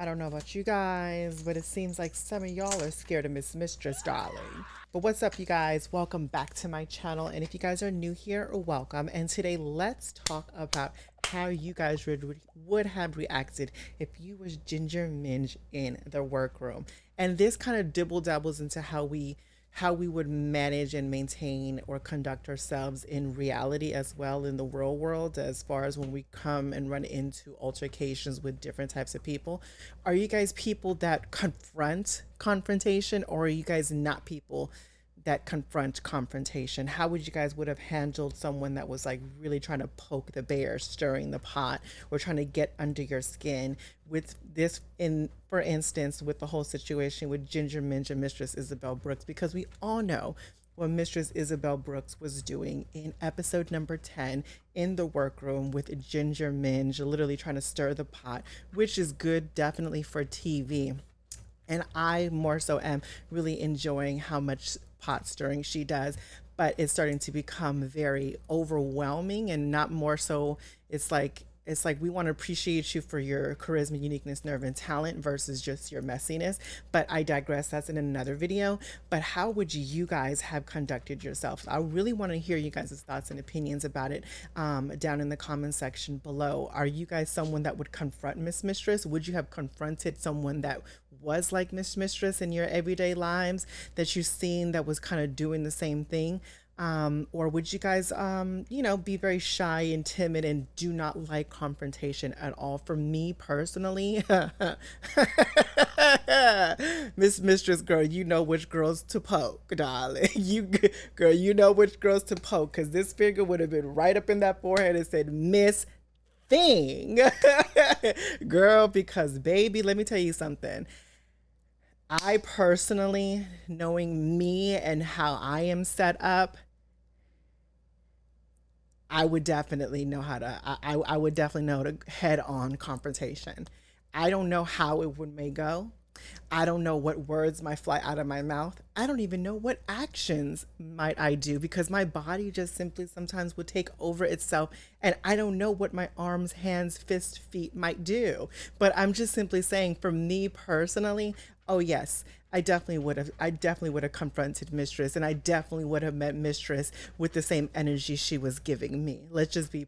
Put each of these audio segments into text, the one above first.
I don't know about you guys, but it seems like some of y'all are scared of Miss Mistress, darling. But what's up, you guys? Welcome back to my channel. And if you guys are new here, welcome. And today, let's talk about how you guys would have reacted if you was Ginger Minge in the workroom. And this kind of dibble dabbles into how we would manage and maintain or conduct ourselves in reality as well in the real world, as far as when we come and run into altercations with different types of people. Are you guys people that confront confrontation, or are you guys not people that confront confrontation? How would you guys would have handled someone that was like really trying to poke the bear, stirring the pot, or trying to get under your skin? With this, in for instance, with the whole situation with Ginger Minge and Mistress Isabelle Brooks, because we all know what Mistress Isabelle Brooks was doing in episode number 10 in the workroom with Ginger Minge, literally trying to stir the pot, which is good definitely for TV. And I more so am really enjoying how much pot stirring she does, but it's starting to become very overwhelming, and not more so. It's like we want to appreciate you for your charisma, uniqueness, nerve, and talent versus just your messiness. But I digress. That's in another video. But how would you guys have conducted yourself? I really want to hear you guys' thoughts and opinions about it, down in the comment section below. Are you guys someone that would confront Miss Mistress? Would you have confronted someone that was like Miss Mistress in your everyday lives that you've seen that was kind of doing the same thing? Or would you guys, be very shy and timid and do not like confrontation at all? For me personally, Miss Mistress girl, you know which girls to poke, darling. Girl, you know which girls to poke, because this finger would have been right up in that forehead and said, Miss Thing. Girl, because baby, let me tell you something. I personally, knowing me and how I am set up, I would definitely know how to. I would definitely know to head on confrontation. I don't know how it would may go. I don't know what words might fly out of my mouth. I don't even know what actions might I do, because my body just simply sometimes would take over itself, and I don't know what my arms, hands, fists, feet might do. But I'm just simply saying, for me personally, oh yes, I definitely would have confronted Mistress, and I definitely would have met Mistress with the same energy she was giving me. Let's just be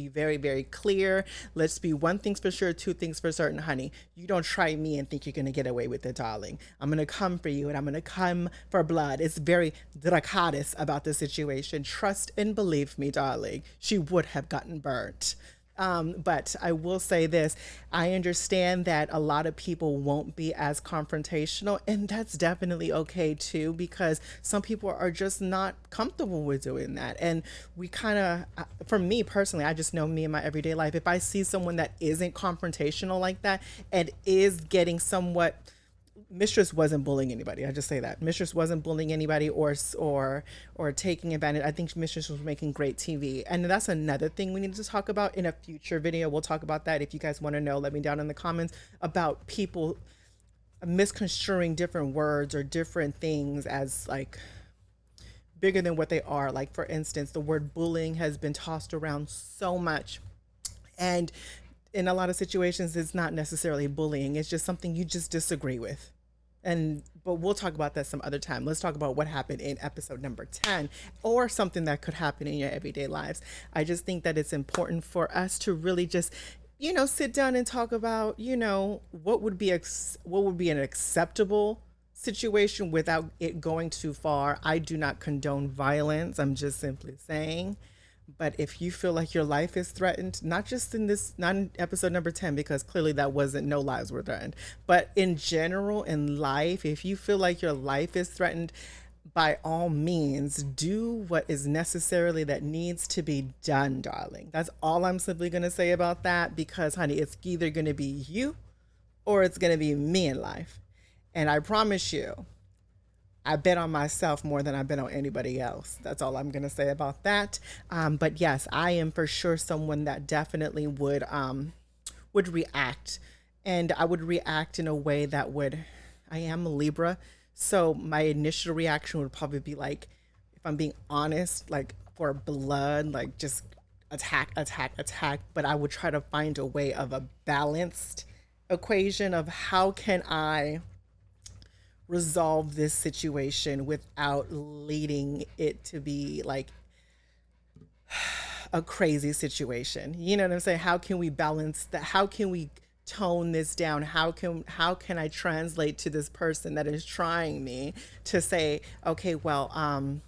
very, very clear. Let's be one thing's for sure, two things for certain, honey. You don't try me and think you're gonna get away with it, darling. I'm gonna come for you, and I'm gonna come for blood. It's very dracatis about the situation. Trust and believe me, darling. She would have gotten burnt. But I will say this, I understand that a lot of people won't be as confrontational, and that's definitely okay too, because some people are just not comfortable with doing that. And we kind of, for me personally, I just know me in my everyday life, if I see someone that isn't confrontational like that and is getting somewhat, Mistress wasn't bullying anybody. I just say that Mistress wasn't bullying anybody, or taking advantage. I think Mistress was making great TV, and that's another thing we need to talk about in a future video. We'll talk about that. If you guys want to know, let me down in the comments about people misconstruing different words or different things as like bigger than what they are. Like for instance, the word bullying has been tossed around so much, and in a lot of situations, it's not necessarily bullying. It's just something you just disagree with. And but we'll talk about that some other time. Let's talk about what happened in episode number 10, or something that could happen in your everyday lives. I just think that it's important for us to really just, sit down and talk about, what would be an acceptable situation without it going too far. I do not condone violence. I'm just simply saying, but if you feel like your life is threatened, not just in this, not in episode number 10, because clearly that wasn't, no lives were threatened, but in general in life, if you feel like your life is threatened, by all means, do what is necessarily that needs to be done, darling. That's all I'm simply going to say about that, because, honey, it's either going to be you or it's going to be me in life. And I promise you, I bet on myself more than I bet on anybody else. That's all I'm going to say about that. But yes, I am for sure someone that definitely would react, and I would react in a way that would. I am a Libra, so my initial reaction would probably be like, if I'm being honest, like for blood, like just attack, attack, attack. But I would try to find a way of a balanced equation of how can I resolve this situation without leading it to be like a crazy situation. You know what I'm saying? How can we balance that? How can we tone this down? How can I translate to this person that is trying me to say, okay, well,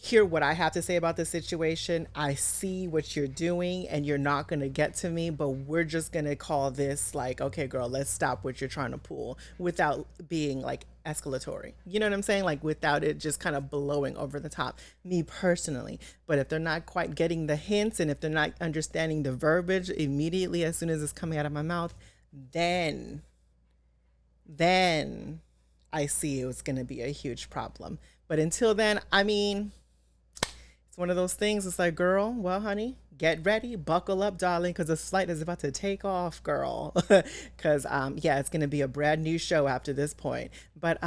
hear what I have to say about the situation. I see what you're doing and you're not going to get to me, but we're just going to call this like, okay, girl, let's stop what you're trying to pull without being like escalatory. You know what I'm saying? Like without it just kind of blowing over the top, me personally. But if they're not quite getting the hints and if they're not understanding the verbiage immediately as soon as it's coming out of my mouth, then, then I see it's going to be a huge problem. But until then, I mean, one of those things. It's like, girl, well, honey, get ready, buckle up, darling, because the flight is about to take off, girl. Because yeah, it's gonna be a brand new show after this point. But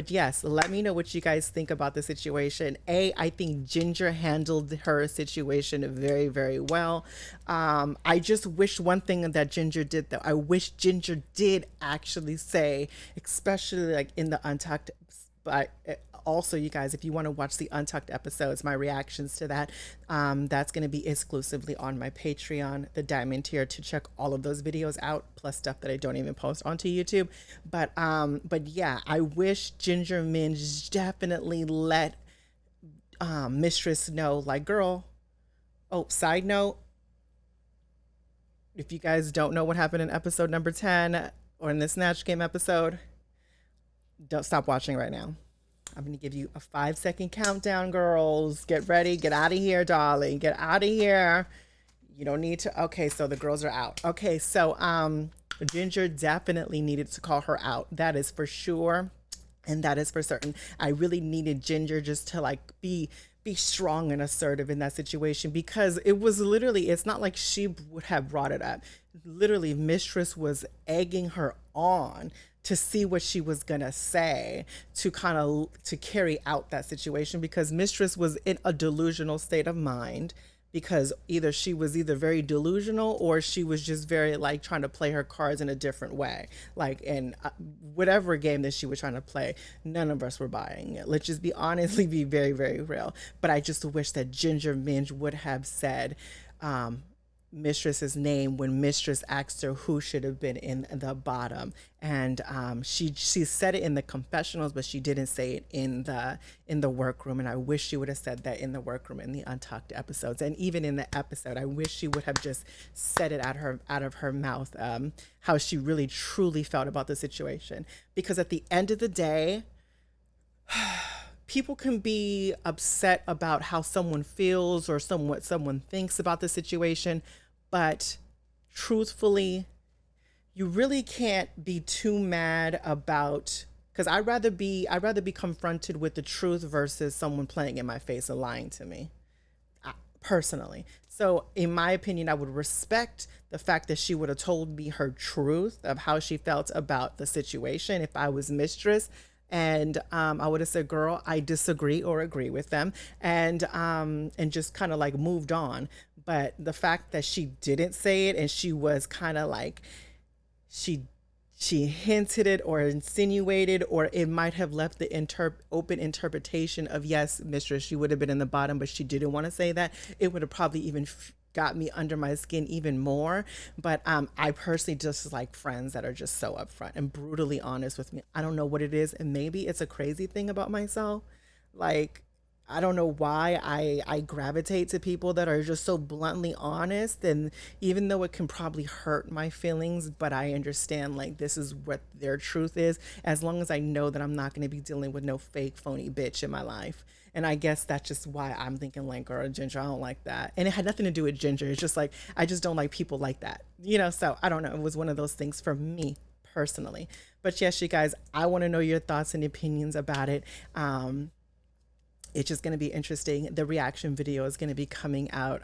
yes, let me know what you guys think about the situation. I think Ginger handled her situation very, very well. I just wish one thing that Ginger did though. I wish Ginger did actually say, especially like in the Untucked, but also, you guys, if you want to watch the Untucked episodes, my reactions to that, that's going to be exclusively on my Patreon, the Diamond tier, to check all of those videos out, plus stuff that I don't even post onto YouTube. But yeah, I wish Ginger Minj definitely let Mistress know, like, girl. Oh, side note, if you guys don't know what happened in episode number 10 or in the Snatch Game episode, don't stop watching right now. I'm going to give you a 5-second countdown, girls. Get ready. Get out of here, darling. Get out of here. You don't need to. Okay, so the girls are out. Okay, so Ginger definitely needed to call her out. That is for sure. And that is for certain. I really needed Ginger just to like be strong and assertive in that situation, because it was literally, it's not like she would have brought it up. Literally, Mistress was egging her on to see what she was gonna say to kind of to carry out that situation, because Mistress was in a delusional state of mind, because either she was either very delusional or she was just very like trying to play her cards in a different way, like in whatever game that she was trying to play, none of us were buying it. Let's just be honestly be very, very real. But I just wish that Ginger Minj would have said Mistress's name when Mistress asked her who should have been in the bottom, and she said it in the confessionals, but she didn't say it in the workroom. And I wish she would have said that in the workroom in the Untucked episodes, and even in the episode. I wish she would have just said it out of her mouth, how she really truly felt about the situation. Because at the end of the day, people can be upset about how someone feels or what someone thinks about the situation, but truthfully, you really can't be too mad about, because I'd rather be confronted with the truth versus someone playing in my face and lying to me, personally. So in my opinion, I would respect the fact that she would have told me her truth of how she felt about the situation if I was Mistress. And I would have said, girl, I disagree or agree with them, and just kind of like moved on. But the fact that she didn't say it, and she was kind of like, she hinted it or insinuated, or it might have left the open interpretation of, yes, Mistress, she would have been in the bottom, but she didn't want to say that. It would have probably even got me under my skin even more. But I personally just like friends that are just so upfront and brutally honest with me. I don't know what it is, and maybe it's a crazy thing about myself. Like, I don't know why I gravitate to people that are just so bluntly honest. And even though it can probably hurt my feelings, but I understand like this is what their truth is, as long as I know that I'm not going to be dealing with no fake phony bitch in my life. And I guess that's just why I'm thinking like, girl, Ginger, I don't like that. And it had nothing to do with Ginger. It's just like, I just don't like people like that, So I don't know. It was one of those things for me personally. But yes, you guys, I want to know your thoughts and opinions about it. It's just going to be interesting. The reaction video is going to be coming out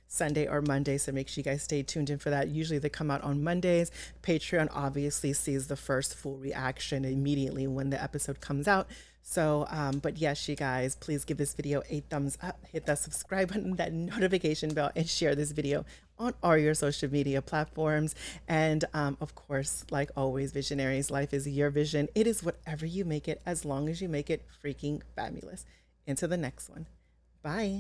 Sunday or Monday, so make sure you guys stay tuned in for that. Usually they come out on Mondays. Patreon obviously sees the first full reaction immediately when the episode comes out. So, but yes, you guys, please give this video a thumbs up, hit that subscribe button, that notification bell, and share this video on all your social media platforms. And of course, like always, visionaries, life is your vision. It is whatever you make it, as long as you make it freaking fabulous. Into the next one. Bye.